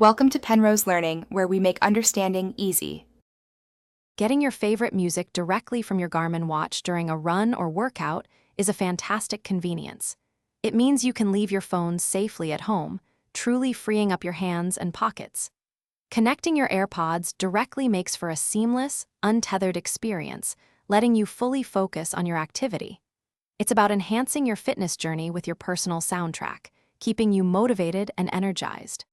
Welcome to Penrose Learning, where we make understanding easy. Getting your favorite music directly from your Garmin watch during a run or workout is a fantastic convenience. It means you can leave your phone safely at home, truly freeing up your hands and pockets. Connecting your AirPods directly makes for a seamless, untethered experience, letting you fully focus on your activity. It's about enhancing your fitness journey with your personal soundtrack, keeping you motivated and energized.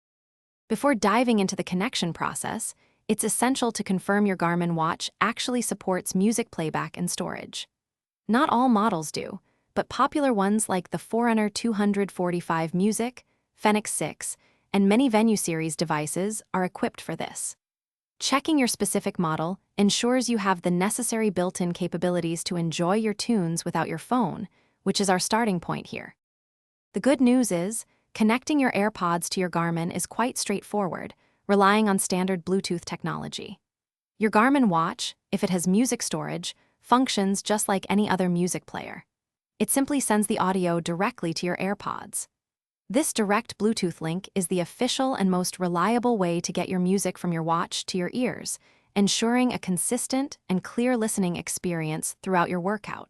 Before diving into the connection process, it's essential to confirm your Garmin watch actually supports music playback and storage. Not all models do, but popular ones like the Forerunner 245 Music, Fenix 6, and many Venue Series devices are equipped for this. Checking your specific model ensures you have the necessary built-in capabilities to enjoy your tunes without your phone, which is our starting point here. The good news is, connecting your AirPods to your Garmin is quite straightforward, relying on standard Bluetooth technology. Your Garmin watch, if it has music storage, functions just like any other music player. It simply sends the audio directly to your AirPods. This direct Bluetooth link is the official and most reliable way to get your music from your watch to your ears, ensuring a consistent and clear listening experience throughout your workout.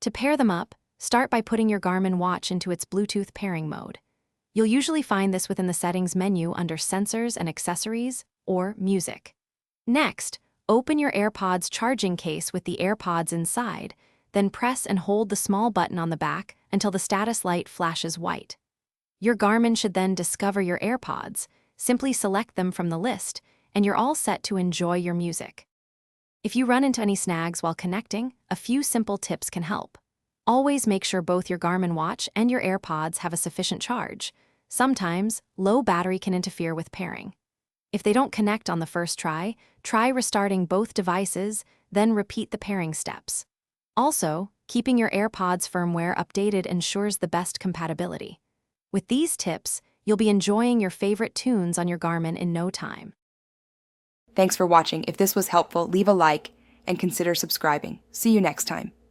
To pair them up, start by putting your Garmin watch into its Bluetooth pairing mode. You'll usually find this within the settings menu under Sensors and Accessories or Music. Next, open your AirPods charging case with the AirPods inside, then press and hold the small button on the back until the status light flashes white. Your Garmin should then discover your AirPods, simply select them from the list, and you're all set to enjoy your music. If you run into any snags while connecting, a few simple tips can help. Always make sure both your Garmin watch and your AirPods have a sufficient charge. Sometimes, low battery can interfere with pairing. If they don't connect on the first try restarting both devices, then repeat the pairing steps. Also, keeping your AirPods firmware updated ensures the best compatibility. With these tips, you'll be enjoying your favorite tunes on your Garmin in no time. Thanks for watching. If this was helpful, leave a like and consider subscribing. See you next time.